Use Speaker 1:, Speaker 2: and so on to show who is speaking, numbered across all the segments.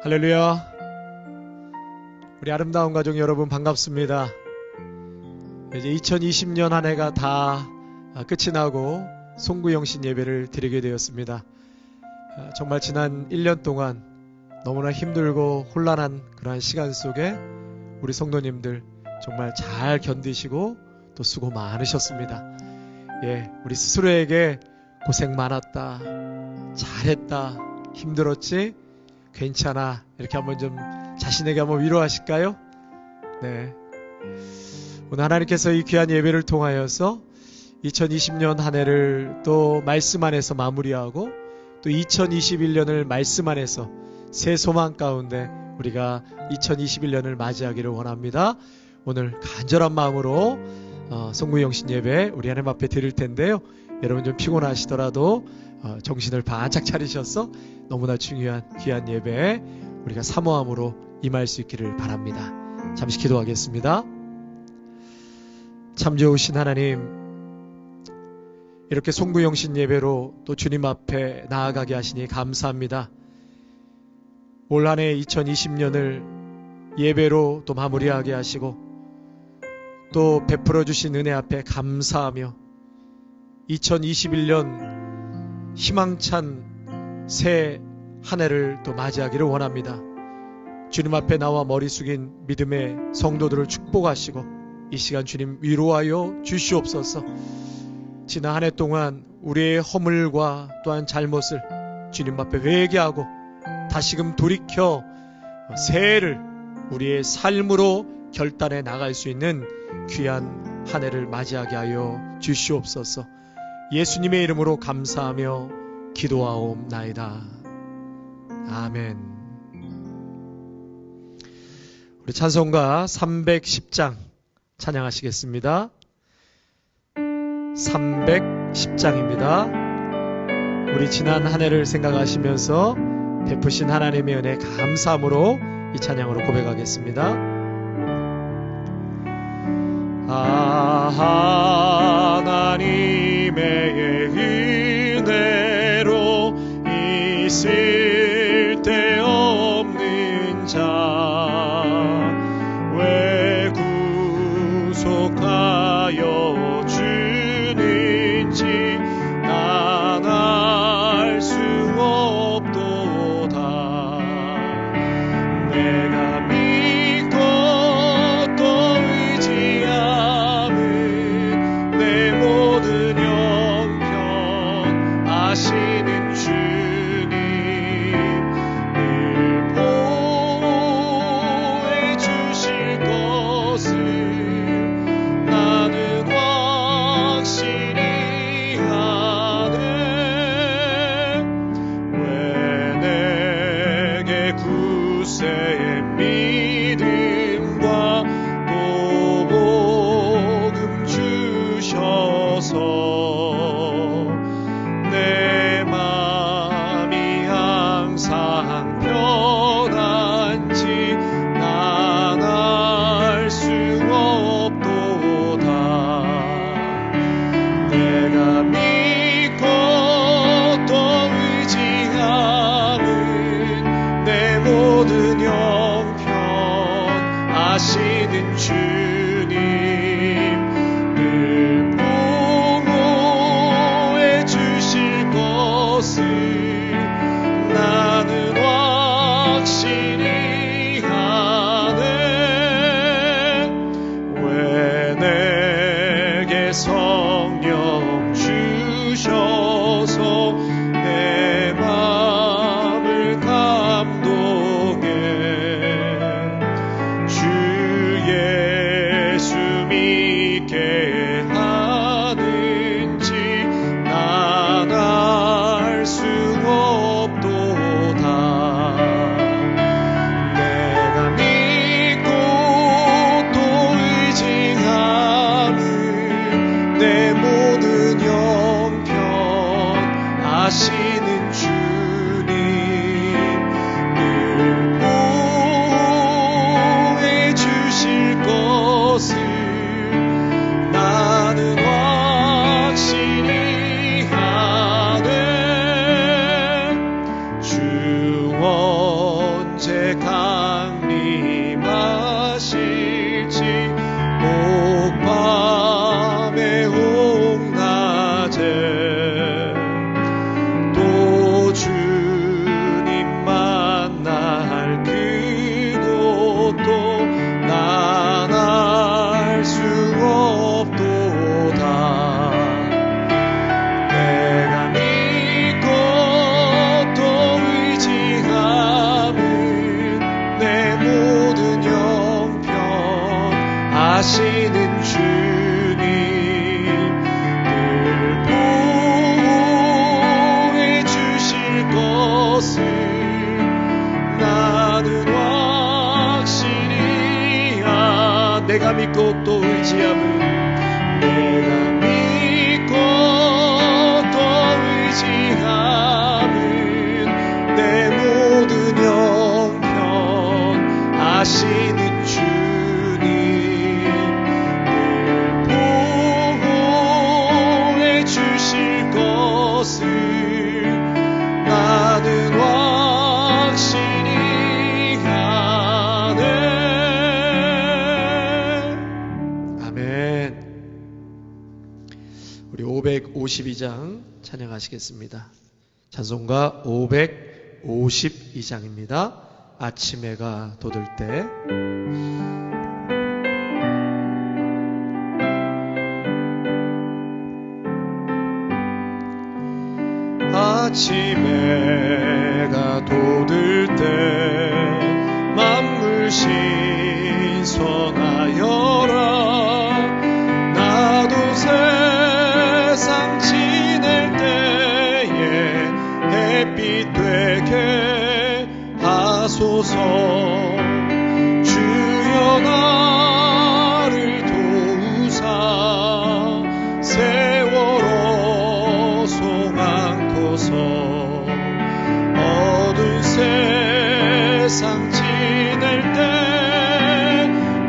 Speaker 1: 할렐루야. 우리 아름다운 가족 여러분 반갑습니다. 이제 2020년 한 해가 다 끝이 나고 송구영신 예배를 드리게 되었습니다. 정말 지난 1년 동안 너무나 힘들고 혼란한 그러한 시간 속에 우리 성도님들 정말 잘 견디시고 또 수고 많으셨습니다. 우리 스스로에게 고생 많았다, 잘했다, 힘들었지, 괜찮아, 이렇게 한번 좀 자신에게 한번 위로하실까요? 네. 오늘 하나님께서 이 귀한 예배를 통하여서 2020년 한 해를 또 말씀 안에서 마무리하고 또 2021년을 말씀 안에서 새 소망 가운데 우리가 2021년을 맞이하기를 원합니다. 오늘 간절한 마음으로 송구영신 예배 우리 하나님 앞에 드릴 텐데요. 여러분 좀 피곤하시더라도 정신을 바짝 차리셔서 너무나 중요한 귀한 예배에 우리가 사모함으로 임할 수 있기를 바랍니다. 잠시 기도하겠습니다. 참 좋으신 하나님, 이렇게 송구영신 예배로 또 주님 앞에 나아가게 하시니 감사합니다. 올 한 해 2020년을 예배로 또 마무리하게 하시고 또 베풀어 주신 은혜 앞에 감사하며 2021년 희망찬 새 한 해를 또 맞이하기를 원합니다. 주님 앞에 나와 머리 숙인 믿음의 성도들을 축복하시고 이 시간 주님 위로하여 주시옵소서. 지난 한 해 동안 우리의 허물과 또한 잘못을 주님 앞에 회개하고 다시금 돌이켜 새해를 우리의 삶으로 결단해 나갈 수 있는 귀한 한 해를 맞이하게 하여 주시옵소서. 예수님의 이름으로 감사하며 기도하옵나이다. 아멘. 우리 찬송가 310장 찬양하시겠습니다. 310장입니다. 우리 지난 한 해를 생각하시면서 베푸신 하나님의 은혜 감사함으로 이 찬양으로 고백하겠습니다. 하나님의 은혜로 이 쓸데없는 자 왜 구속하여 주는지 난 알 수 없도다. 내가 믿고 또 의지하는 내 모든 형편 아시는 주님 늘 보호해 주실 것을 나는 확실히 아네. 왜 내게 굳세의 믿음과 또 복음 주셔서 내 맘이 항상 편한지 난 알 수 없도다. 내가 믿고 또 의지하는 내 모든 형편 아시는 주님 늘 보호해 주실 것을 나는 확실히 아네. 왜 내게 성령 주셔서 내 마음을 감동해 주 예수 믿게 하는지 난 알 수 아시는 주님 늘 보호해 주실 것을 나는 확실히 내가 믿고 또 의지함은 내가 믿고 또 의지함은 내 모든 형편 아시는 주님 늘 보호해 주실 것을 나는 확실히 아네. 아멘. 우리 552장 찬양하시겠습니다. 찬송가 552장입니다. 아침 해가 돋을 때. 아침 해가 돋을 때 만물 신선하여라. 나도 세상 지낼 때에 햇빛 되게 하소서. 주여 나를 도우사 세월호 송 안고서 어두운 세상 지낼 때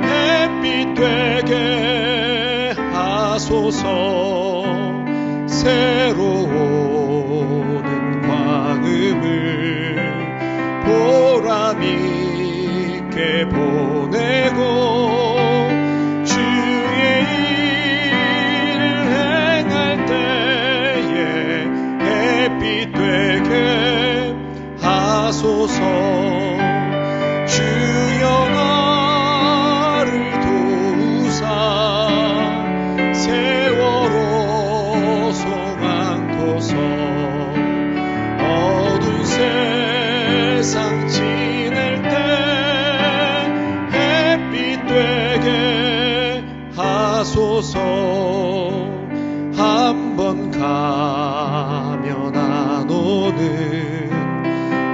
Speaker 1: 햇빛 되게 하소서. 새로운 광음을 보람 있게 보내고 주의 일을 행할 때에 햇빛 되게 하소서. 주여 나를 도우사 세월호 송 안고서 어두운 세상 지낼 때 햇빛 되게 하소서. 한번 가면 안 오는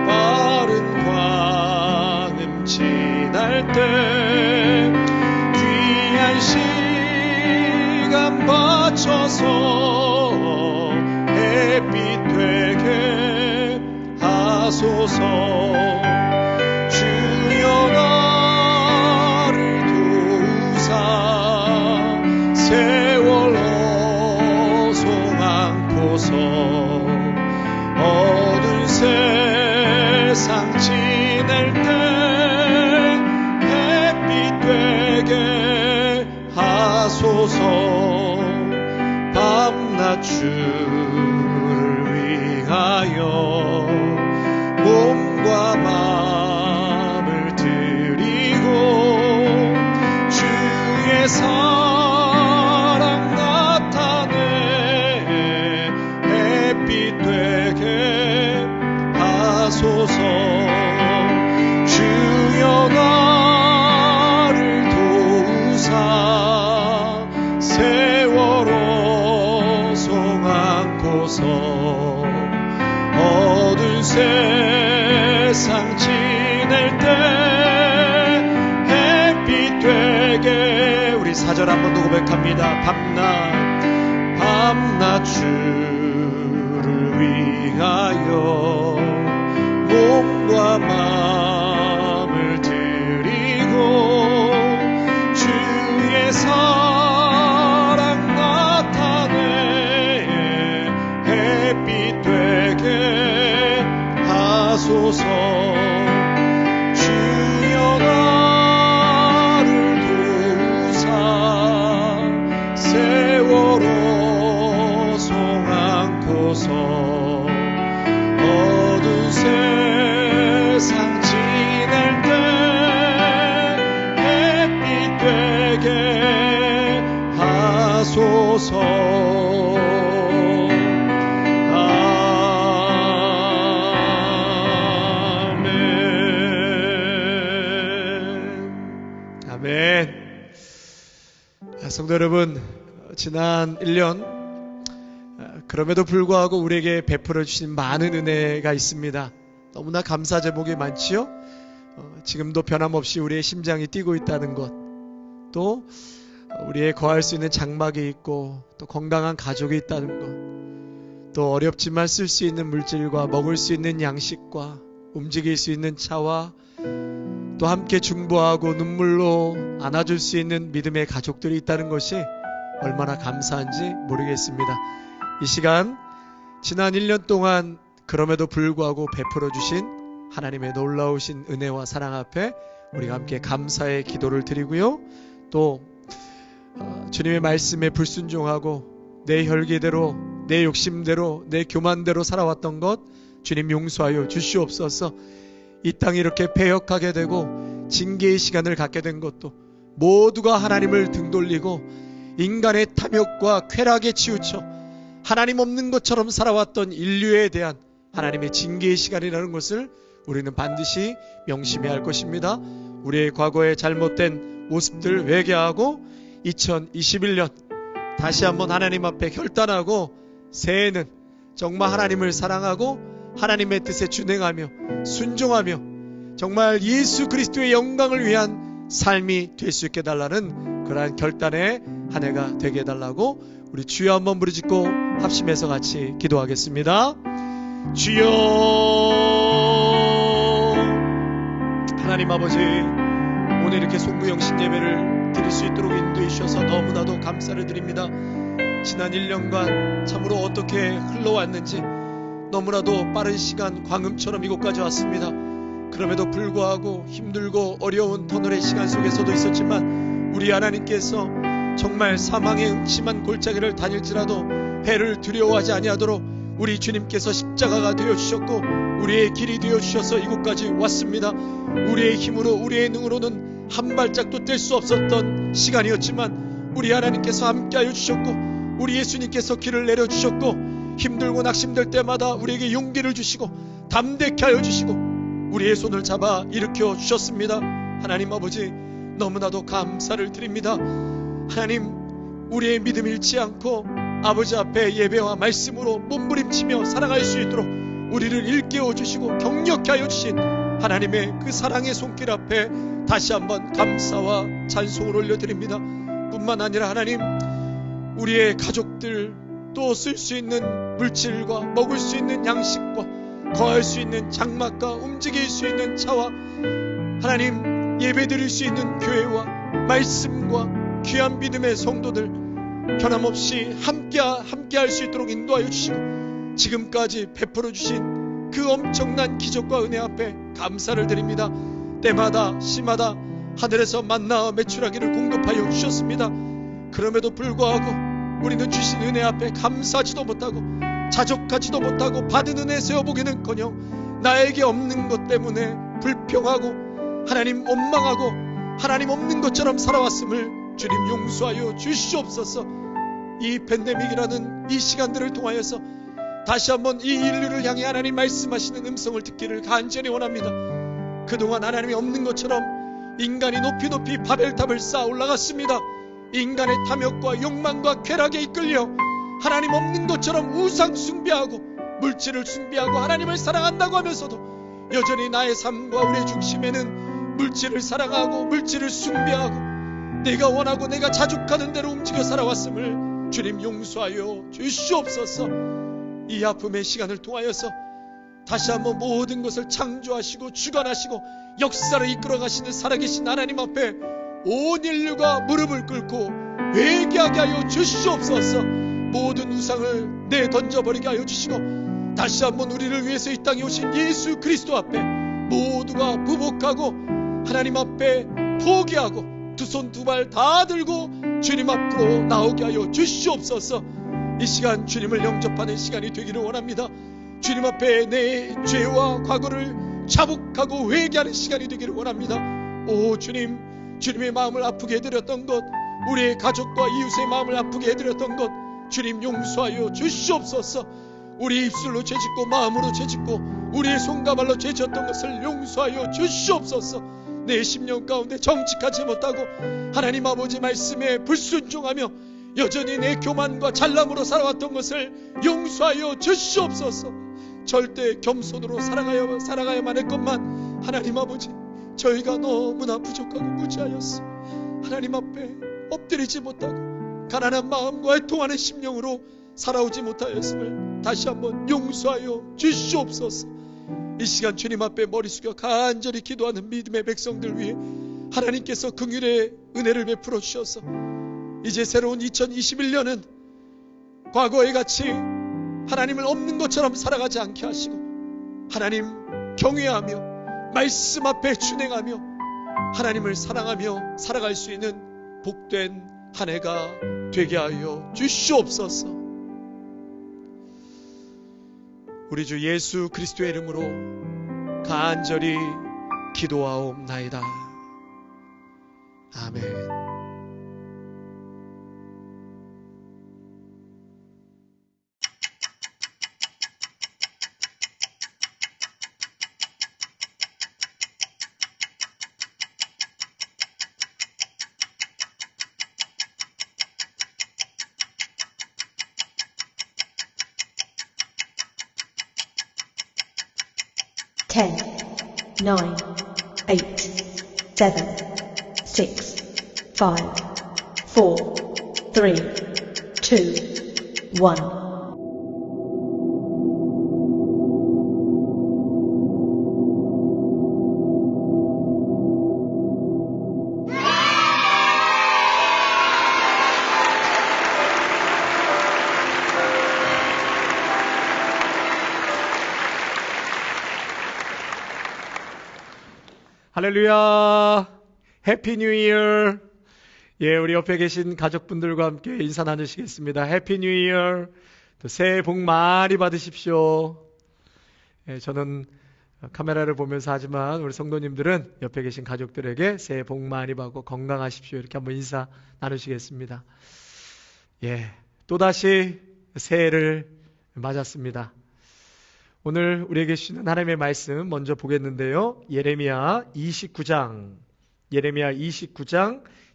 Speaker 1: 빠른 광음 지날 때 귀한 시간 바쳐서 햇빛 되게 하소서. 주여 나를 도우사 세월호 송 안고서 어두운 세상 지낼 때 햇빛 되게 하소서. 밤낮 주를 위하여 몸과 마음을 드리고 주의 사랑 나타내 햇빛 되게 하소서. 주여 나를 도우사 세월호 송 안고서 어두운 세상 지낼 때 햇빛 되게. 우리 4절 한 번 더 고백합니다. 밤낮 주를 위하여 몸과 마음을 드리고 주의 사랑 나타내 햇빛 되게 하소서. 주여 나를 도우사 세월호 송 안고서 어두운 세상 지낼 때 햇빛 되게 하소서. 아멘. 성도 여러분, 지난 1년 그럼에도 불구하고 우리에게 베풀어 주신 많은 은혜가 있습니다. 너무나 감사 제목이 많지요. 지금도 변함없이 우리의 심장이 뛰고 있다는 것, 또 우리의 거할 수 있는 장막이 있고 또 건강한 가족이 있다는 것, 또 어렵지만 쓸 수 있는 물질과 먹을 수 있는 양식과 움직일 수 있는 차와 또 함께 중보하고 눈물로 안아줄 수 있는 믿음의 가족들이 있다는 것이 얼마나 감사한지 모르겠습니다. 이 시간 지난 1년 동안 그럼에도 불구하고 베풀어 주신 하나님의 놀라우신 은혜와 사랑 앞에 우리가 함께 감사의 기도를 드리고요. 또 주님의 말씀에 불순종하고 내 혈기대로, 내 욕심대로, 내 교만대로 살아왔던 것 주님 용서하여 주시옵소서. 이 땅이 이렇게 패역하게 되고 징계의 시간을 갖게 된 것도 모두가 하나님을 등돌리고 인간의 탐욕과 쾌락에 치우쳐 하나님 없는 것처럼 살아왔던 인류에 대한 하나님의 징계의 시간이라는 것을 우리는 반드시 명심해야 할 것입니다. 우리의 과거의 잘못된 모습들 회개하고 2021년 다시 한번 하나님 앞에 결단하고 새해는 정말 하나님을 사랑하고 하나님의 뜻에 준행하며 순종하며 정말 예수 그리스도의 영광을 위한 삶이 될 수 있게 해달라는 그러한 결단의 한 해가 되게 해달라고 우리 주여 한번 부르짖고 합심해서 같이 기도하겠습니다. 주여, 하나님 아버지, 오늘 이렇게 송구영신 예배를 드릴 수 있도록 인도해 주셔서 너무나도 감사를 드립니다. 지난 1년간 참으로 어떻게 흘러왔는지 너무나도 빠른 시간 광음처럼 이곳까지 왔습니다. 그럼에도 불구하고 힘들고 어려운 터널의 시간 속에서도 있었지만 우리 하나님께서 정말 사망의 음침한 골짜기를 다닐지라도 해를 두려워하지 아니하도록 우리 주님께서 십자가가 되어주셨고 우리의 길이 되어주셔서 이곳까지 왔습니다. 우리의 힘으로 우리의 능으로는 한 발짝도 뗄 수 없었던 시간이었지만 우리 하나님께서 함께하여 주셨고 우리 예수님께서 길을 내려주셨고 힘들고 낙심될 때마다 우리에게 용기를 주시고 담대케 하여 주시고 우리의 손을 잡아 일으켜 주셨습니다. 하나님 아버지, 너무나도 감사를 드립니다. 하나님, 우리의 믿음 잃지 않고 아버지 앞에 예배와 말씀으로 몸부림치며 살아갈 수 있도록 우리를 일깨워 주시고 격려케 하여 주신 하나님의 그 사랑의 손길 앞에 다시 한번 감사와 찬송을 올려드립니다. 뿐만 아니라 하나님, 우리의 가족들 또 쓸 수 있는 물질과 먹을 수 있는 양식과 거할 수 있는 장막과 움직일 수 있는 차와 하나님 예배드릴 수 있는 교회와 말씀과 귀한 믿음의 성도들 변함없이 함께 할 수 있도록 인도하여 주시고 지금까지 베풀어 주신 그 엄청난 기적과 은혜 앞에 감사를 드립니다. 때마다 시마다 하늘에서 만나와 메추라기를 공급하여 주셨습니다. 그럼에도 불구하고 우리는 주신 은혜 앞에 감사하지도 못하고 자족하지도 못하고 받은 은혜 세워보기는커녕 나에게 없는 것 때문에 불평하고 하나님 원망하고 하나님 없는 것처럼 살아왔음을 주님 용서하여 주시옵소서. 이 팬데믹이라는 이 시간들을 통하여서 다시 한번 이 인류를 향해 하나님 말씀하시는 음성을 듣기를 간절히 원합니다. 그동안 하나님이 없는 것처럼 인간이 높이 바벨탑을 쌓아 올라갔습니다. 인간의 탐욕과 욕망과 쾌락에 이끌려 하나님 없는 것처럼 우상 숭배하고 물질을 숭배하고 하나님을 사랑한다고 하면서도 여전히 나의 삶과 우리의 중심에는 물질을 사랑하고 물질을 숭배하고 내가 원하고 내가 자족하는 대로 움직여 살아왔음을 주님 용서하여 주시옵소서. 이 아픔의 시간을 통하여서 다시 한번 모든 것을 창조하시고 주관하시고 역사를 이끌어 가시는 살아계신 하나님 앞에 온 인류가 무릎을 꿇고 회개하게 하여 주시옵소서. 모든 우상을 내던져버리게 하여 주시고 다시 한번 우리를 위해서 이 땅에 오신 예수 그리스도 앞에 모두가 부복하고 하나님 앞에 포기하고 두 손 두 발 다 들고 주님 앞으로 나오게 하여 주시옵소서. 이 시간 주님을 영접하는 시간이 되기를 원합니다. 주님 앞에 내 죄와 과거를 자복하고 회개하는 시간이 되기를 원합니다. 오 주님, 주님의 마음을 아프게 해드렸던 것, 우리의 가족과 이웃의 마음을 아프게 해드렸던 것 주님 용서하여 주시옵소서. 우리 입술로 죄짓고 마음으로 죄짓고 우리의 손과 발로 죄졌던 것을 용서하여 주시옵소서. 내 심령 가운데 정직하지 못하고 하나님 아버지 말씀에 불순종하며 여전히 내 교만과 잘남으로 살아왔던 것을 용서하여 주시옵소서. 절대 겸손으로 살아가야만 했건만 하나님 아버지, 저희가 너무나 부족하고 무지하였어. 하나님 앞에 엎드리지 못하고 가난한 마음과 애통하는 심령으로 살아오지 못하였음을 다시 한번 용서하여 주시옵소서. 이 시간 주님 앞에 머리 숙여 간절히 기도하는 믿음의 백성들 위해 하나님께서 긍휼의 은혜를 베풀어 주셔서 이제 새로운 2021년은 과거에 같이 하나님을 없는 것처럼 살아가지 않게 하시고 하나님 경외하며 말씀 앞에 준행하며 하나님을 사랑하며 살아갈 수 있는 복된 한 해가 되게 하여 주시옵소서. 우리 주 예수 그리스도의 이름으로 간절히 기도하옵나이다. 아멘.
Speaker 2: Ten, nine, eight, seven, six, five, four, three, two, one.
Speaker 1: 할렐루야. 해피 뉴 이어. 예, 우리 옆에 계신 가족분들과 함께 인사 나누시겠습니다. 해피 뉴 이어. 또 새해 복 많이 받으십시오. 예, 저는 카메라를 보면서 하지만 우리 성도님들은 옆에 계신 가족들에게 새해 복 많이 받고 건강하십시오. 이렇게 한번 인사 나누시겠습니다. 예, 또다시 새해를 맞았습니다. 오늘 우리에게 주시는 하나님의 말씀 먼저 보겠는데요. 예레미야 29장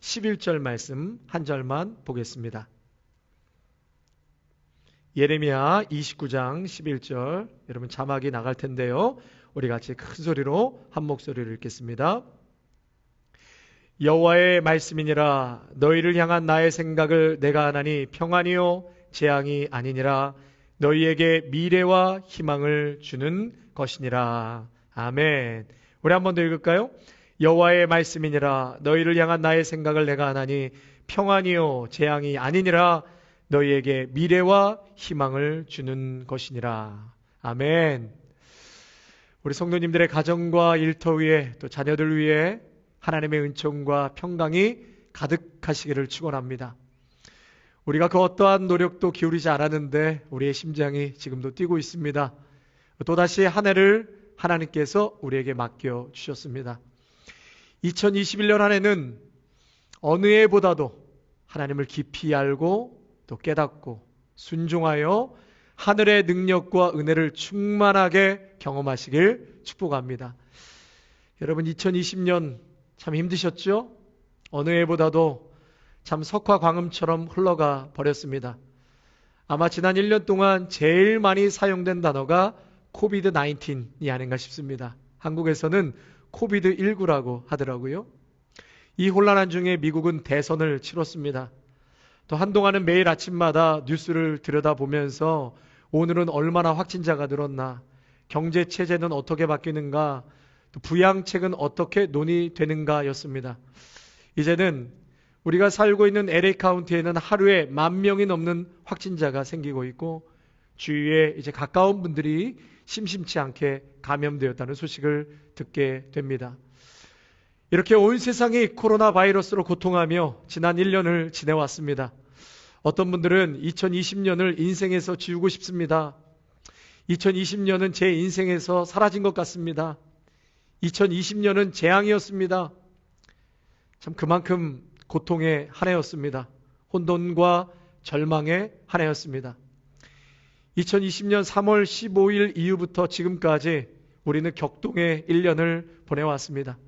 Speaker 1: 11절 말씀 한 절만 보겠습니다. 예레미야 29장 11절, 여러분 자막이 나갈 텐데요. 우리 같이 큰 소리로 한 목소리를 읽겠습니다. 여호와의 말씀이니라. 너희를 향한 나의 생각을 내가 하나니 평안이요 재앙이 아니니라. 너희에게 미래와 희망을 주는 것이니라. 아멘. 우리 한 번 더 읽을까요? 여호와의 말씀이니라. 너희를 향한 나의 생각을 내가 하나니 평안이요 재앙이 아니니라. 너희에게 미래와 희망을 주는 것이니라. 아멘. 우리 성도님들의 가정과 일터 위에 또 자녀들 위에 하나님의 은총과 평강이 가득하시기를 축원합니다. 우리가 그 어떠한 노력도 기울이지 않았는데 우리의 심장이 지금도 뛰고 있습니다. 또다시 한 해를 하나님께서 우리에게 맡겨 주셨습니다. 2021년 한 해는 어느 해보다도 하나님을 깊이 알고 또 깨닫고 순종하여 하늘의 능력과 은혜를 충만하게 경험하시길 축복합니다. 여러분 2020년 참 힘드셨죠? 어느 해보다도 참 석화 광음처럼 흘러가 버렸습니다. 아마 지난 1년 동안 제일 많이 사용된 단어가 코비드-19이 아닌가 싶습니다. 한국에서는 코비드-19라고 하더라고요. 이 혼란한 중에 미국은 대선을 치렀습니다. 또 한동안은 매일 아침마다 뉴스를 들여다보면서 오늘은 얼마나 확진자가 늘었나, 경제 체제는 어떻게 바뀌는가, 또 부양책은 어떻게 논의되는가 였습니다. 이제는 우리가 살고 있는 LA 카운티에는 하루에 10,000명이 넘는 확진자가 생기고 있고 주위에 이제 가까운 분들이 심심치 않게 감염되었다는 소식을 듣게 됩니다. 이렇게 온 세상이 코로나 바이러스로 고통하며 지난 1년을 지내왔습니다. 어떤 분들은 2020년을 인생에서 지우고 싶습니다. 2020년은 제 인생에서 사라진 것 같습니다. 2020년은 재앙이었습니다. 참 그만큼 고통의 한 해였습니다. 혼돈과 절망의 한 해였습니다. 2020년 3월 15일 이후부터 지금까지 우리는 격동의 1년을 보내왔습니다.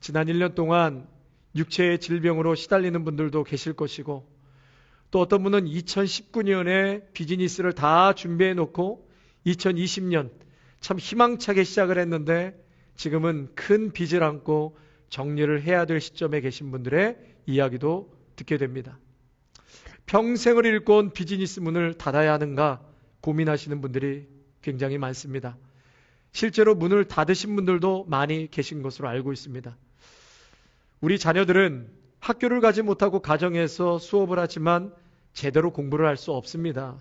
Speaker 1: 지난 1년 동안 육체의 질병으로 시달리는 분들도 계실 것이고, 또 어떤 분은 2019년에 비즈니스를 다 준비해 놓고 2020년 참 희망차게 시작을 했는데 지금은 큰 빚을 안고 정리를 해야 될 시점에 계신 분들의 이야기도 듣게 됩니다. 평생을 잃고 온 비즈니스 문을 닫아야 하는가 고민하시는 분들이 굉장히 많습니다. 실제로 문을 닫으신 분들도 많이 계신 것으로 알고 있습니다. 우리 자녀들은 학교를 가지 못하고 가정에서 수업을 하지만 제대로 공부를 할 수 없습니다.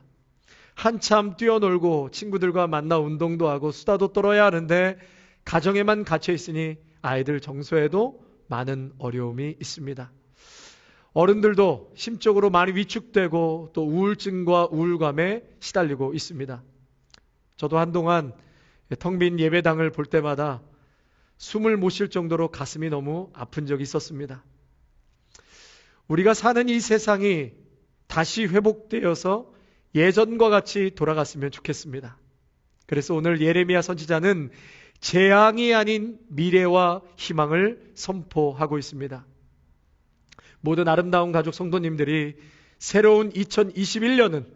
Speaker 1: 한참 뛰어놀고 친구들과 만나 운동도 하고 수다도 떨어야 하는데 가정에만 갇혀 있으니 아이들 정서에도 많은 어려움이 있습니다. 어른들도 심적으로 많이 위축되고 또 우울증과 우울감에 시달리고 있습니다. 저도 한동안 텅 빈 예배당을 볼 때마다 숨을 못 쉴 정도로 가슴이 너무 아픈 적이 있었습니다. 우리가 사는 이 세상이 다시 회복되어서 예전과 같이 돌아갔으면 좋겠습니다. 그래서 오늘 예레미야 선지자는 재앙이 아닌 미래와 희망을 선포하고 있습니다. 모든 아름다운 가족 성도님들이 새로운 2021년은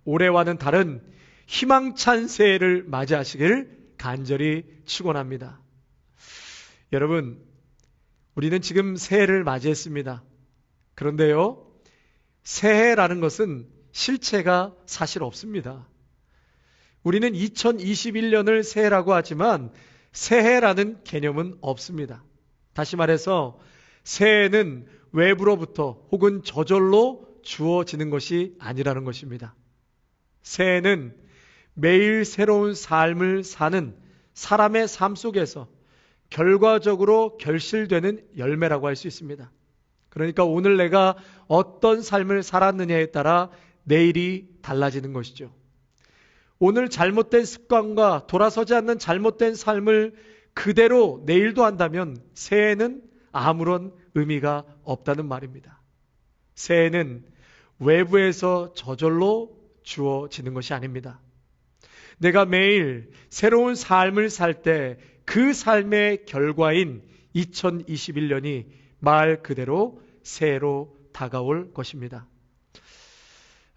Speaker 1: 올해와는 다른 희망찬 새해를 맞이하시길 간절히 축원합니다. 여러분, 우리는 지금 새해를 맞이했습니다. 그런데요, 새해라는 것은 실체가 사실 없습니다. 우리는 2021년을 새해라고 하지만 새해라는 개념은 없습니다. 다시 말해서 새해는 외부로부터 혹은 저절로 주어지는 것이 아니라는 것입니다. 새해는 매일 새로운 삶을 사는 사람의 삶 속에서 결과적으로 결실되는 열매라고 할 수 있습니다. 그러니까 오늘 내가 어떤 삶을 살았느냐에 따라 내일이 달라지는 것이죠. 오늘 잘못된 습관과 돌아서지 않는 잘못된 삶을 그대로 내일도 한다면 새해는 아무런 의미가 없다는 말입니다. 새해는 외부에서 저절로 주어지는 것이 아닙니다. 내가 매일 새로운 삶을 살 때 그 삶의 결과인 2021년이 말 그대로 새해로 다가올 것입니다.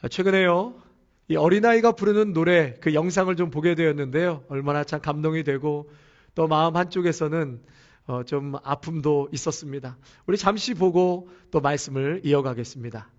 Speaker 1: 최근에요, 이 어린아이가 부르는 노래 그 영상을 좀 보게 되었는데요. 얼마나 참 감동이 되고 또 마음 한쪽에서는 좀 아픔도 있었습니다. 우리 잠시 보고 또 말씀을 이어가겠습니다.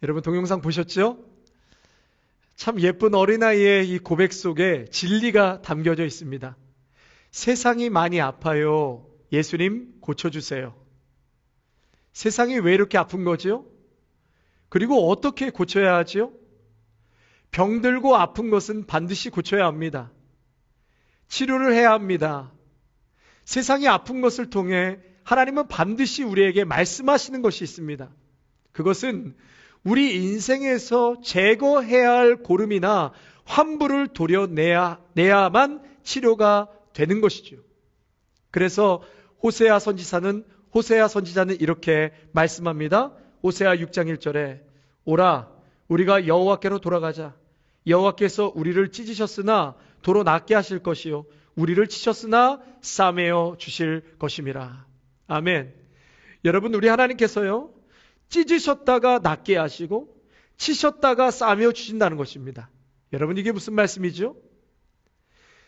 Speaker 1: 여러분 동영상 보셨죠? 참 예쁜 어린아이의 이 고백 속에 진리가 담겨져 있습니다. 세상이 많이 아파요. 예수님 고쳐주세요. 세상이 왜 이렇게 아픈 거죠? 그리고 어떻게 고쳐야 하죠? 병들고 아픈 것은 반드시 고쳐야 합니다. 치료를 해야 합니다. 세상이 아픈 것을 통해 하나님은 반드시 우리에게 말씀하시는 것이 있습니다. 그것은 우리 인생에서 제거해야 할 고름이나 환부를 도려내야만 치료가 되는 것이죠. 그래서 호세아 선지자는 이렇게 말씀합니다. 호세아 6장 1절에 오라 우리가 여호와께로 돌아가자. 여호와께서 우리를 찢으셨으나 도로 낫게 하실 것이요 우리를 치셨으나 싸매어 주실 것임이라. 아멘. 여러분, 우리 하나님께서요 찢으셨다가 낫게 하시고 치셨다가 싸매어 주신다는 것입니다. 여러분, 이게 무슨 말씀이죠?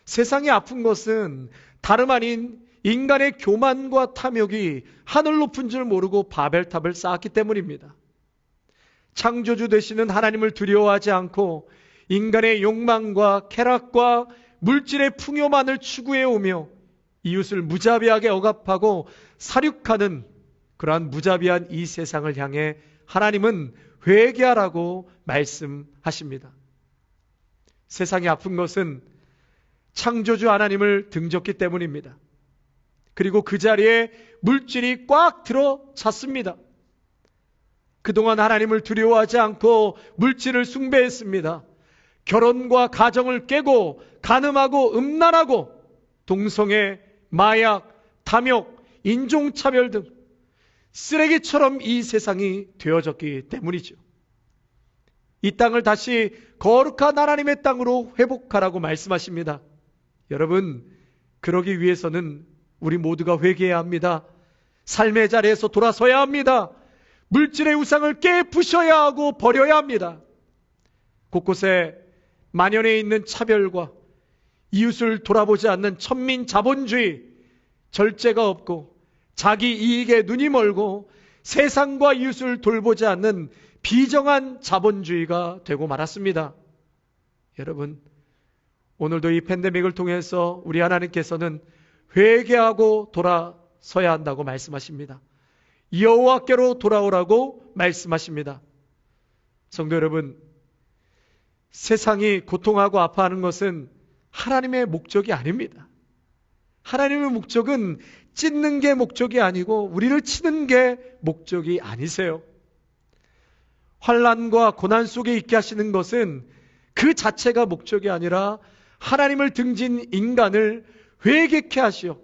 Speaker 1: 세상이 아픈 것은 다름 아닌 인간의 교만과 탐욕이 하늘 높은 줄 모르고 바벨탑을 쌓았기 때문입니다. 창조주 되시는 하나님을 두려워하지 않고 인간의 욕망과 쾌락과 물질의 풍요만을 추구해 오며 이웃을 무자비하게 억압하고 살육하는 그러한 무자비한 이 세상을 향해 하나님은 회개하라고 말씀하십니다. 세상이 아픈 것은 창조주 하나님을 등졌기 때문입니다. 그리고 그 자리에 물질이 꽉 들어 찼습니다. 그동안 하나님을 두려워하지 않고 물질을 숭배했습니다. 결혼과 가정을 깨고 간음하고 음란하고 동성애, 마약, 탐욕, 인종차별 등 쓰레기처럼 이 세상이 되어졌기 때문이죠. 이 땅을 다시 거룩한 하나님의 땅으로 회복하라고 말씀하십니다. 여러분, 그러기 위해서는 우리 모두가 회개해야 합니다. 삶의 자리에서 돌아서야 합니다. 물질의 우상을 깨부셔야 하고 버려야 합니다. 곳곳에 만연해 있는 차별과 이웃을 돌아보지 않는 천민 자본주의, 절제가 없고 자기 이익에 눈이 멀고 세상과 이웃을 돌보지 않는 비정한 자본주의가 되고 말았습니다. 여러분, 오늘도 이 팬데믹을 통해서 우리 하나님께서는 회개하고 돌아서야 한다고 말씀하십니다. 여호와께로 돌아오라고 말씀하십니다. 성도 여러분, 세상이 고통하고 아파하는 것은 하나님의 목적이 아닙니다. 하나님의 목적은 찢는 게 목적이 아니고 우리를 치는 게 목적이 아니세요. 환난과 고난 속에 있게 하시는 것은 그 자체가 목적이 아니라 하나님을 등진 인간을 회개케 하시어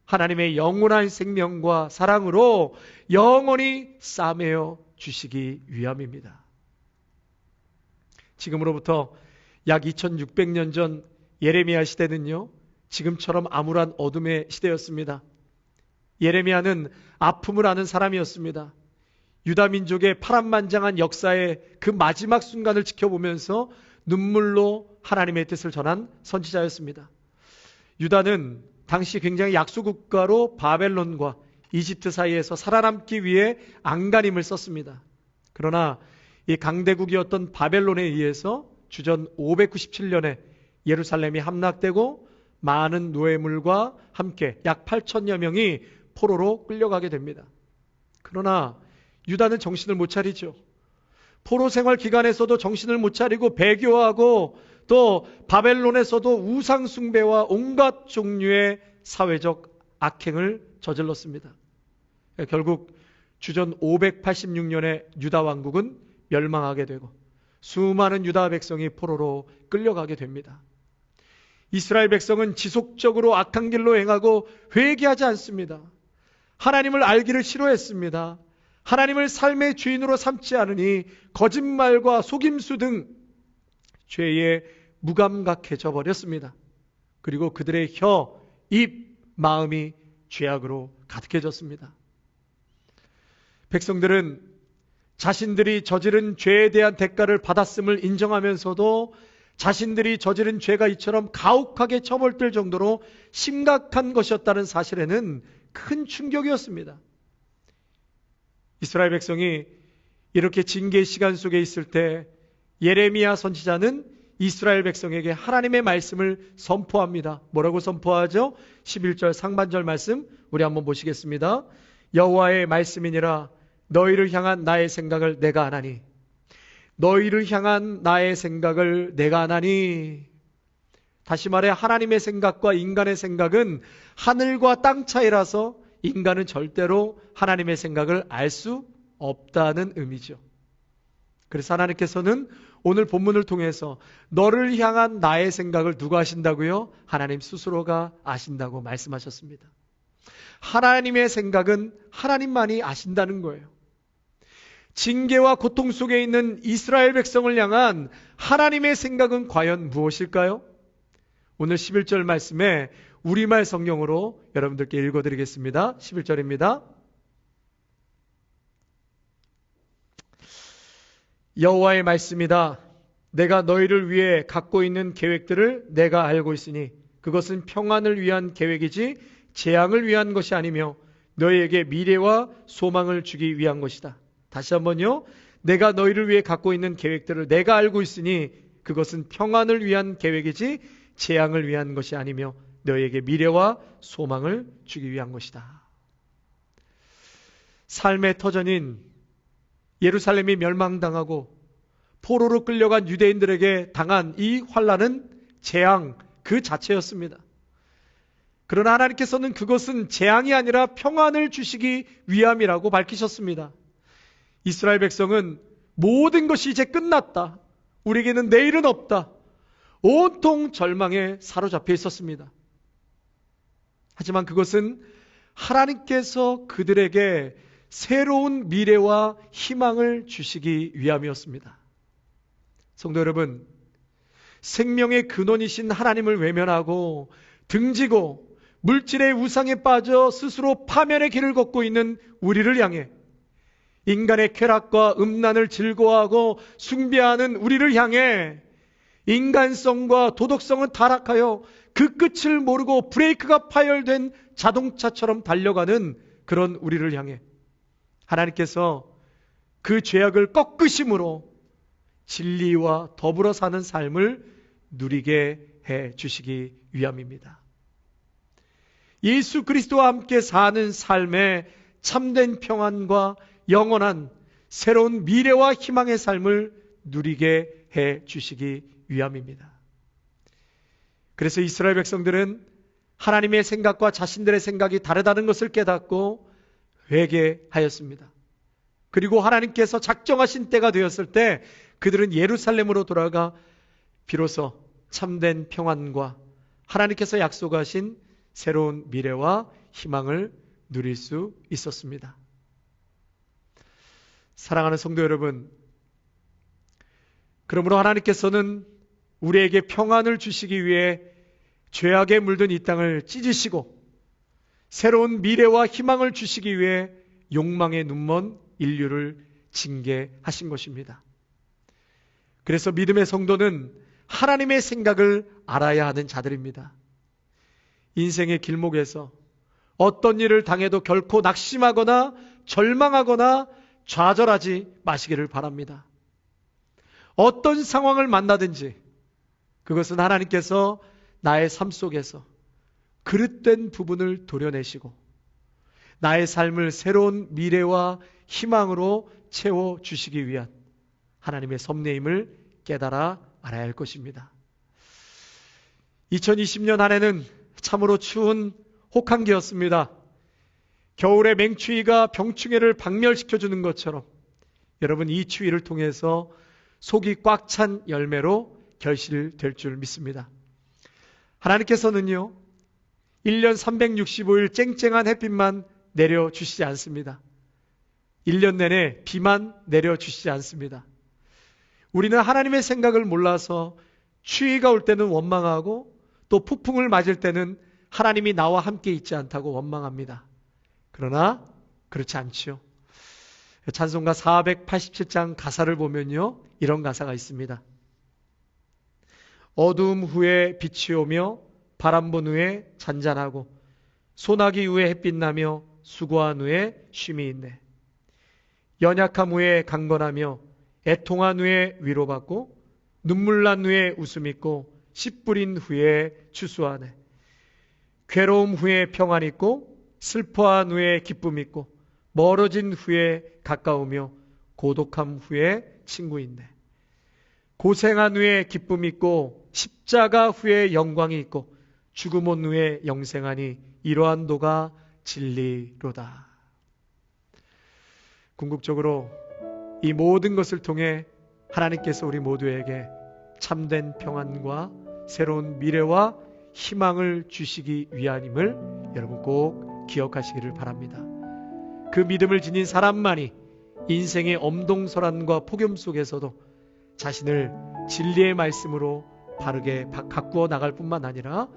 Speaker 1: 하나님의 영원한 생명과 사랑으로 영원히 싸매어 주시기 위함입니다. 지금으로부터 약 2600년 전 예레미야 시대는요, 지금처럼 암울한 어둠의 시대였습니다. 예레미야는 아픔을 아는 사람이었습니다. 유다 민족의 파란만장한 역사의 그 마지막 순간을 지켜보면서 눈물로 하나님의 뜻을 전한 선지자였습니다. 유다는 당시 굉장히 약소국가로 바벨론과 이집트 사이에서 살아남기 위해 안간힘을 썼습니다. 그러나 이 강대국이었던 바벨론에 의해서 주전 597년에 예루살렘이 함락되고 많은 노예물과 함께 약 8천여 명이 포로로 끌려가게 됩니다. 그러나 유다는 정신을 못 차리죠. 포로 생활 기간에서도 정신을 못 차리고 배교하고 또 바벨론에서도 우상 숭배와 온갖 종류의 사회적 악행을 저질렀습니다. 결국 주전 586년에 유다 왕국은 멸망하게 되고 수많은 유다 백성이 포로로 끌려가게 됩니다. 이스라엘 백성은 지속적으로 악한 길로 행하고 회개하지 않습니다. 하나님을 알기를 싫어했습니다. 하나님을 삶의 주인으로 삼지 않으니 거짓말과 속임수 등 죄에 무감각해져 버렸습니다. 그리고 그들의 혀, 입, 마음이 죄악으로 가득해졌습니다. 백성들은 자신들이 저지른 죄에 대한 대가를 받았음을 인정하면서도 자신들이 저지른 죄가 이처럼 가혹하게 처벌될 정도로 심각한 것이었다는 사실에는 큰 충격이었습니다. 이스라엘 백성이 이렇게 징계의 시간 속에 있을 때 예레미야 선지자는 이스라엘 백성에게 하나님의 말씀을 선포합니다. 뭐라고 선포하죠? 11절 상반절 말씀 우리 한번 보시겠습니다. 여호와의 말씀이니라 너희를 향한 나의 생각을 내가 아나니 너희를 향한 나의 생각을 내가 아나니. 다시 말해 하나님의 생각과 인간의 생각은 하늘과 땅 차이라서 인간은 절대로 하나님의 생각을 알 수 없다는 의미죠. 그래서 하나님께서는 오늘 본문을 통해서 너를 향한 나의 생각을 누가 아신다고요? 하나님 스스로가 아신다고 말씀하셨습니다. 하나님의 생각은 하나님만이 아신다는 거예요. 징계와 고통 속에 있는 이스라엘 백성을 향한 하나님의 생각은 과연 무엇일까요? 오늘 11절 말씀에 우리말 성경으로 여러분들께 읽어드리겠습니다. 11절입니다. 여호와의 말씀이다. 내가 너희를 위해 갖고 있는 계획들을 내가 알고 있으니 그것은 평안을 위한 계획이지 재앙을 위한 것이 아니며 너희에게 미래와 소망을 주기 위한 것이다. 다시 한번요. 내가 너희를 위해 갖고 있는 계획들을 내가 알고 있으니 그것은 평안을 위한 계획이지 재앙을 위한 것이 아니며 너희에게 미래와 소망을 주기 위한 것이다. 삶의 터전인 예루살렘이 멸망당하고 포로로 끌려간 유대인들에게 당한 이 환난은 재앙 그 자체였습니다. 그러나 하나님께서는 그것은 재앙이 아니라 평안을 주시기 위함이라고 밝히셨습니다. 이스라엘 백성은 모든 것이 이제 끝났다. 우리에게는 내일은 없다. 온통 절망에 사로잡혀 있었습니다. 하지만 그것은 하나님께서 그들에게 새로운 미래와 희망을 주시기 위함이었습니다. 성도 여러분, 생명의 근원이신 하나님을 외면하고 등지고 물질의 우상에 빠져 스스로 파멸의 길을 걷고 있는 우리를 향해 인간의 쾌락과 음란을 즐거워하고 숭배하는 우리를 향해 인간성과 도덕성은 타락하여 그 끝을 모르고 브레이크가 파열된 자동차처럼 달려가는 그런 우리를 향해 하나님께서 그 죄악을 꺾으심으로 진리와 더불어 사는 삶을 누리게 해 주시기 위함입니다. 예수 그리스도와 함께 사는 삶의 참된 평안과 영원한 새로운 미래와 희망의 삶을 누리게 해 주시기 위함입니다. 그래서 이스라엘 백성들은 하나님의 생각과 자신들의 생각이 다르다는 것을 깨닫고 회개하였습니다. 그리고 하나님께서 작정하신 때가 되었을 때 그들은 예루살렘으로 돌아가 비로소 참된 평안과 하나님께서 약속하신 새로운 미래와 희망을 누릴 수 있었습니다. 사랑하는 성도 여러분, 그러므로 하나님께서는 우리에게 평안을 주시기 위해 죄악에 물든 이 땅을 찢으시고 새로운 미래와 희망을 주시기 위해 욕망에 눈먼 인류를 징계하신 것입니다. 그래서 믿음의 성도는 하나님의 생각을 알아야 하는 자들입니다. 인생의 길목에서 어떤 일을 당해도 결코 낙심하거나 절망하거나 좌절하지 마시기를 바랍니다. 어떤 상황을 만나든지 그것은 하나님께서 나의 삶 속에서 그릇된 부분을 도려내시고 나의 삶을 새로운 미래와 희망으로 채워주시기 위한 하나님의 섭리임을 깨달아 알아야 할 것입니다. 2020년 한 해는 참으로 추운 혹한기였습니다. 겨울에 맹추위가 병충해를 박멸시켜주는 것처럼 여러분 이 추위를 통해서 속이 꽉 찬 열매로 결실될 줄 믿습니다. 하나님께서는요 1년 365일 쨍쨍한 햇빛만 내려주시지 않습니다. 1년 내내 비만 내려주시지 않습니다. 우리는 하나님의 생각을 몰라서 추위가 올 때는 원망하고 또 폭풍을 맞을 때는 하나님이 나와 함께 있지 않다고 원망합니다. 그러나 그렇지 않지요. 찬송가 487장 가사를 보면요 이런 가사가 있습니다. 어두움 후에 빛이 오며 바람 분 후에 잔잔하고 소나기 후에 햇빛 나며 수고한 후에 쉼이 있네. 연약함 후에 강건하며 애통한 후에 위로받고 눈물 난 후에 웃음 있고 씨 뿌린 후에 추수하네. 괴로움 후에 평안 있고 슬퍼한 후에 기쁨 있고 멀어진 후에 가까우며 고독함 후에 친구 있네. 고생한 후에 기쁨 있고 십자가 후에 영광이 있고 죽음 온 후에 영생하니 이러한 도가 진리로다. 궁극적으로 이 모든 것을 통해 하나님께서 우리 모두에게 참된 평안과 새로운 미래와 희망을 주시기 위함임을 여러분 꼭 기억하시기를 바랍니다. 그 믿음을 지닌 사람만이 인생의 엄동설한과 폭염 속에서도 자신을 진리의 말씀으로 바르게 가꾸어 나갈 뿐만 아니라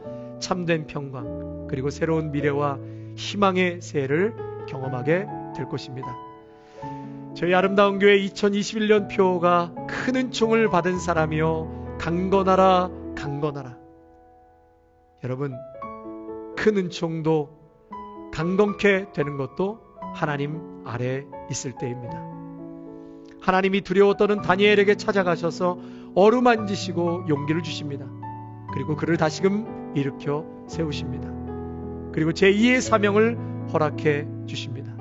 Speaker 1: 참된 평강 그리고 새로운 미래와 희망의 새해를 경험하게 될 것입니다. 저희 아름다운 교회 2021년 표가 큰 은총을 받은 사람이여 강건하라 강건하라. 여러분, 큰 은총도 강건케 되는 것도 하나님 아래 있을 때입니다. 하나님이 두려워 떠는 다니엘에게 찾아가셔서 어루만지시고 용기를 주십니다. 그리고 그를 다시금 일으켜 세우십니다. 그리고 제2의 사명을 허락해 주십니다.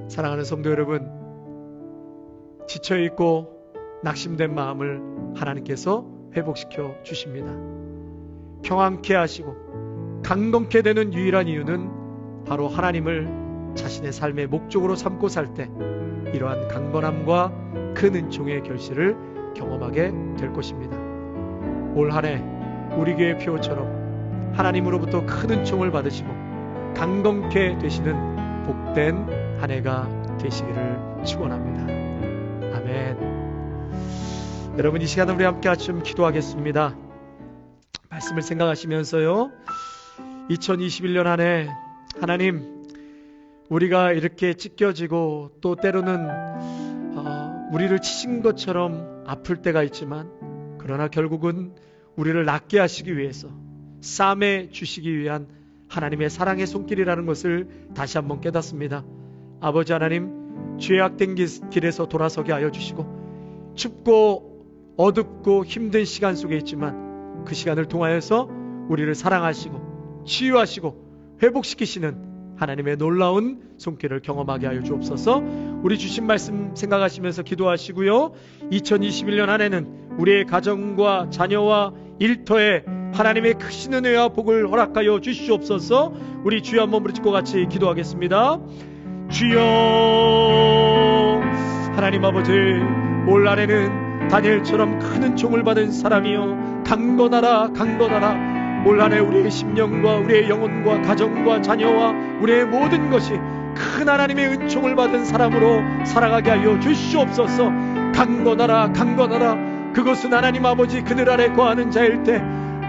Speaker 1: 사랑하는 성도 여러분, 지쳐있고 낙심된 마음을 하나님께서 회복시켜 주십니다. 평안케 하시고 강건케 되는 유일한 이유는 바로 하나님을 자신의 삶의 목적으로 삼고 살 때 이러한 강건함과 큰 은총의 결실을 경험하게 될 것입니다. 올 한 해 우리 교회 표처럼 하나님으로부터 큰 은총을 받으시고 강건케 되시는 복된 한 해가 되시기를 축원합니다. 아멘. 여러분, 이 시간을 우리 함께 좀 기도하겠습니다. 말씀을 생각하시면서요, 2021년 한 해 하나님, 우리가 이렇게 찢겨지고 또 때로는 우리를 치신 것처럼 아플 때가 있지만, 그러나 결국은 우리를 낫게 하시기 위해서 싸매 주시기 위한 하나님의 사랑의 손길이라는 것을 다시 한번 깨닫습니다. 아버지 하나님, 죄악된 길에서 돌아서게 하여 주시고, 춥고 어둡고 힘든 시간 속에 있지만 그 시간을 통하여서 우리를 사랑하시고 치유하시고 회복시키시는 하나님의 놀라운 손길을 경험하게 하여 주옵소서. 우리 주신 말씀 생각하시면서 기도하시고요, 2021년 한 해는 우리의 가정과 자녀와 일터에 하나님의 크신 은혜와 복을 허락하여 주시옵소서. 우리 주여 한번 부르짖고 같이 기도하겠습니다. 주여, 하나님 아버지, 올 한해는 다니엘처럼 큰 은총을 받은 사람이여 강건하라 강건하라. 올 한해 우리의 심령과 우리의 영혼과 가정과 자녀와 우리의 모든 것이 큰 하나님의 은총을 받은 사람으로 살아가게 하여 주시옵소서. 강건하라 강건하라. 그것은 하나님 아버지 그늘 아래 거하는 자일 때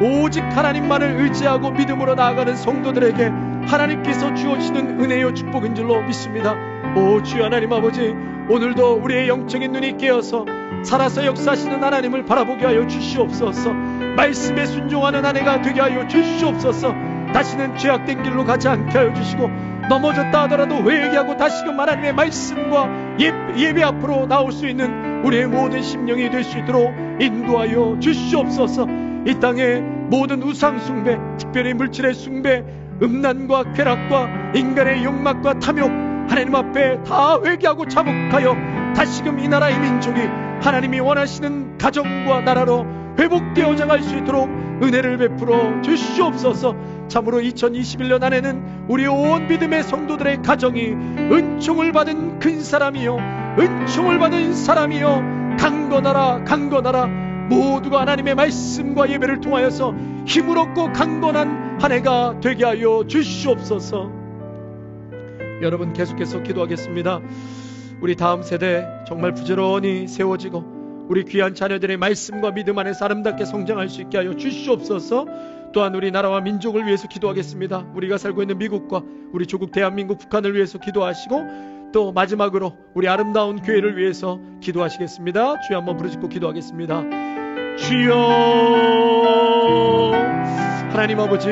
Speaker 1: 오직 하나님만을 의지하고 믿음으로 나아가는 성도들에게 하나님께서 주어지는 은혜요 축복인 줄로 믿습니다. 오 주여 하나님 아버지, 오늘도 우리의 영적인 눈이 깨어서 살아서 역사하시는 하나님을 바라보게 하여 주시옵소서. 말씀에 순종하는 한 해가 되게 하여 주시옵소서. 다시는 죄악된 길로 가지 않게 하여 주시고, 넘어졌다 하더라도 회개하고 다시금 하나님의 말씀과 예배 앞으로 나올 수 있는 우리의 모든 심령이 될 수 있도록 인도하여 주시옵소서. 이 땅의 모든 우상 숭배, 특별히 물질의 숭배, 음란과 쾌락과 인간의 욕망과 탐욕, 하나님 앞에 다 회개하고 자복하여 다시금 이 나라의 민족이 하나님이 원하시는 가정과 나라로 회복되어져 갈 수 있도록 은혜를 베풀어 주시옵소서. 참으로 2021년 안에는 우리 온 믿음의 성도들의 가정이 은총을 받은 큰 사람이요, 은총을 받은 사람이요, 강건하라 강건하라. 모두가 하나님의 말씀과 예배를 통하여서 힘을 얻고 강건한 한 해가 되게 하여 주시옵소서. 여러분, 계속해서 기도하겠습니다. 우리 다음 세대 정말 부지런히 세워지고 우리 귀한 자녀들의 말씀과 믿음 안에서 아름답게 성장할 수 있게 하여 주시옵소서. 또한 우리 나라와 민족을 위해서 기도하겠습니다. 우리가 살고 있는 미국과 우리 조국 대한민국 북한을 위해서 기도하시고, 또 마지막으로 우리 아름다운 교회를 위해서 기도하시겠습니다. 주여 한번 부르짖고 기도하겠습니다. 주여, 하나님 아버지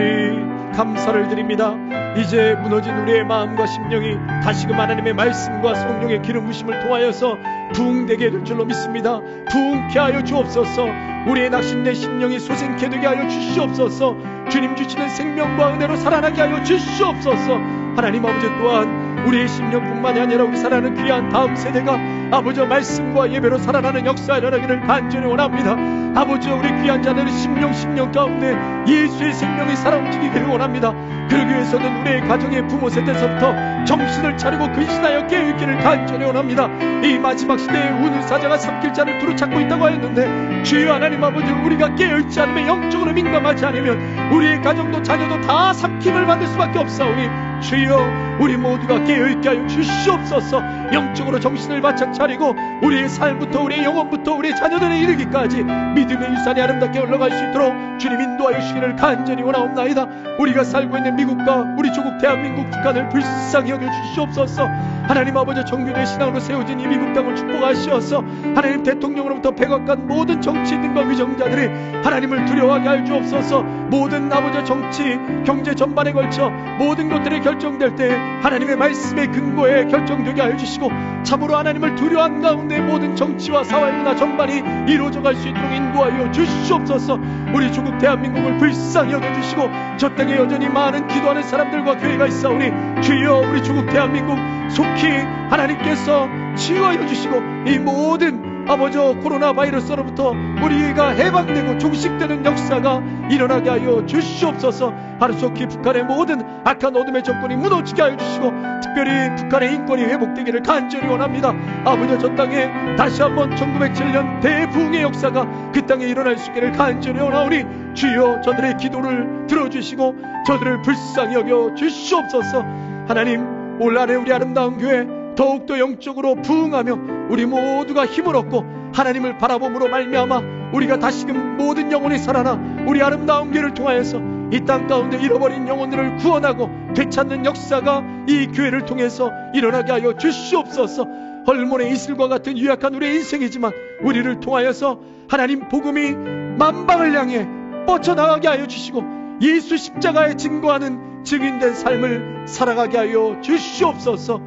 Speaker 1: 감사를 드립니다. 이제 무너진 우리의 마음과 심령이 다시금 하나님의 말씀과 성령의 기름 부심을 통하여서 부흥되게 될 줄로 믿습니다. 부흥케 하여 주옵소서. 우리의 낙심된 심령이 소생케 되게 하여 주시옵소서. 주님 주시는 생명과 은혜로 살아나게 하여 주시옵소서. 하나님 아버지, 또한 우리의 심령뿐만이 아니라 우리 살아가는 귀한 다음 세대가 아버지 말씀과 예배로 살아나는 역사 일어나기를 간절히 원합니다. 아버지 우리 귀한 자들의 심령 가운데 예수의 생명이 살아 움직이기를 원합니다. 그러기 위해서는 우리의 가정의 부모 세대에서부터 정신을 차리고 근신하여 깨어있기를 간절히 원합니다. 이 마지막 시대에 우는 사자가 삼킬 자를 두루찾고 있다고 하였는데 주여 하나님 아버지 우리가 깨어있지 않으면 영적으로 민감하지 않으면 우리의 가정도 자녀도 다 삼킴을 받을 수밖에 없사오니 주여 우리 모두가 깨어있게 하여 주시옵소서. 영적으로 정신을 바짝 차리고 우리의 삶부터 우리의 영혼부터 우리의 자녀들에 이르기까지 믿음의 유산이 아름답게 올라갈 수 있도록 주님 인도하여 주시기를 간절히 원하옵나이다. 우리가 살고 있는 미국과 우리 조국 대한민국 북한을 불쌍히 여겨 주시옵소서. 하나님 아버지 정규된 신앙으로 세워진 이 미국 땅을 축복하시어서 하나님 대통령으로부터 백악관 모든 정치인들과 위정자들이 하나님을 두려워하게 하여 주옵소서. 모든 아버지 정치 경제 전반에 걸쳐 모든 것들이 결정될 때 하나님의 말씀의 근거에 결정되게 하여 주시고 참으로 하나님을 두려워한 가운데 모든 정치와 사회나 전반이 이루어져 갈 수 있도록 인도하여 주시옵소서. 우리 조국 대한민국을 불쌍히 여겨주시고 저 땅에 여전히 많은 기도하는 사람들과 교회가 있사오니 주여 우리 조국 대한민국 속히 하나님께서 치유하여 주시고 이 모든 아버지 코로나 바이러스로부터 우리가 해방되고 종식되는 역사가 일어나게 하여 주시옵소서. 하루속히 북한의 모든 악한 어둠의 정권이 무너지게 하여 주시고 특별히 북한의 인권이 회복되기를 간절히 원합니다. 아버지 저 땅에 다시 한번 1907년 대부흥의 역사가 그 땅에 일어날 수 있기를 간절히 원하오니 주여 저들의 기도를 들어주시고 저들을 불쌍히 여겨 주시옵소서. 하나님 올 한해 우리 아름다운 교회 더욱더 영적으로 부흥하며 우리 모두가 힘을 얻고 하나님을 바라봄으로 말미암아 우리가 다시금 모든 영혼이 살아나 우리 아름다운 교회를 통하여서 이 땅 가운데 잃어버린 영혼들을 구원하고 되찾는 역사가 이 교회를 통해서 일어나게 하여 주시옵소서. 헐몬의 이슬과 같은 유약한 우리의 인생이지만 우리를 통하여서 하나님 복음이 만방을 향해 뻗쳐나가게 하여 주시고 예수 십자가에 증거하는 증인된 삶을 살아가게 하여 주시옵소서.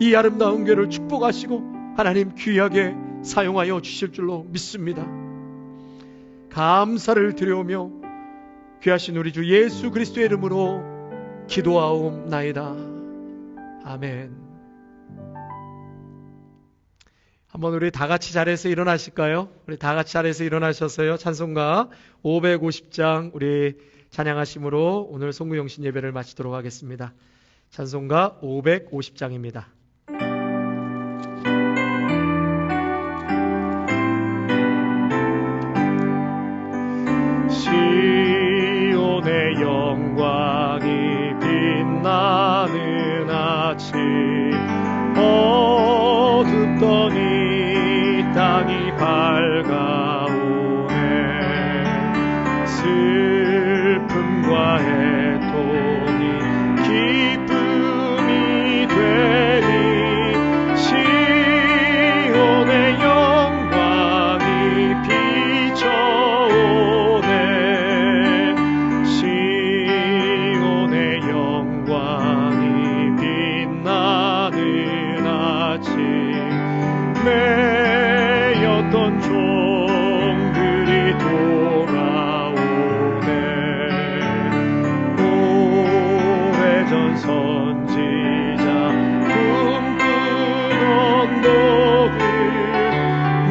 Speaker 1: 이 아름다운 교회를 축복하시고 하나님 귀하게 사용하여 주실 줄로 믿습니다. 감사를 드려오며 귀하신 우리 주 예수 그리스도의 이름으로 기도하옵나이다. 아멘. 한번 우리 다 같이 자리에서 일어나실까요? 우리 다 같이 자리에서 일어나셔서요. 찬송가 550장 우리 찬양하심으로 오늘 송구영신 예배를 마치도록 하겠습니다. 찬송가 550장입니다.
Speaker 3: 시온의 영광이 빛나는 아침 어둡던 이 땅이 밝아오네. 슬픔과 애통이 기쁨이 되니 시온의 영광이 비춰오네. 시온의 영광이 빛나는 아침 매였던 종들이 돌아오네. 오래전 선지자 꿈꾼 언덕을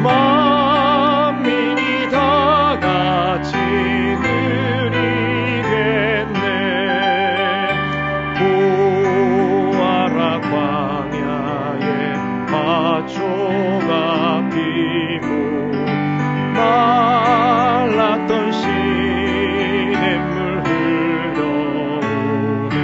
Speaker 3: 만민이 다 같이 누리겠네. 보아라 광야에 화초가 피고 말랐던 시냇물 흘러오네.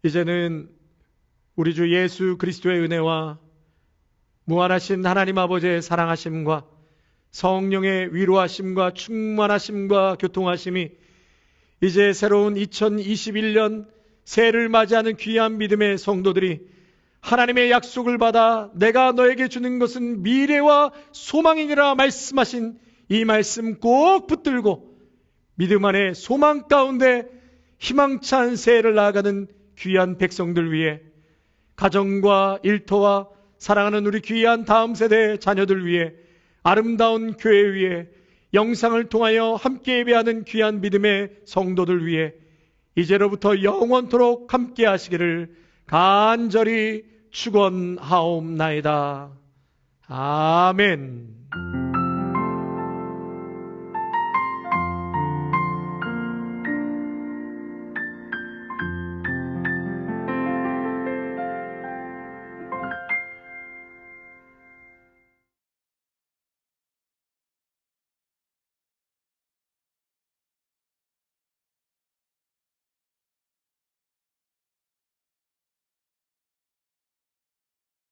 Speaker 1: 이제는 우리 주 예수 그리스도의 은혜와 무한하신 하나님 아버지의 사랑하심과 성령의 위로하심과 충만하심과 교통하심이 이제 새로운 2021년 새해를 맞이하는 귀한 믿음의 성도들이 하나님의 약속을 받아 내가 너에게 주는 것은 미래와 소망이니라 말씀하신 이 말씀 꼭 붙들고 믿음 안에 소망 가운데 희망찬 새해를 나아가는 귀한 백성들 위해, 가정과 일터와 사랑하는 우리 귀한 다음 세대 자녀들 위해, 아름다운 교회 위해, 영상을 통하여 함께 예배하는 귀한 믿음의 성도들 위해 이제로부터 영원토록 함께 하시기를 간절히 축원하옵나이다. 아멘.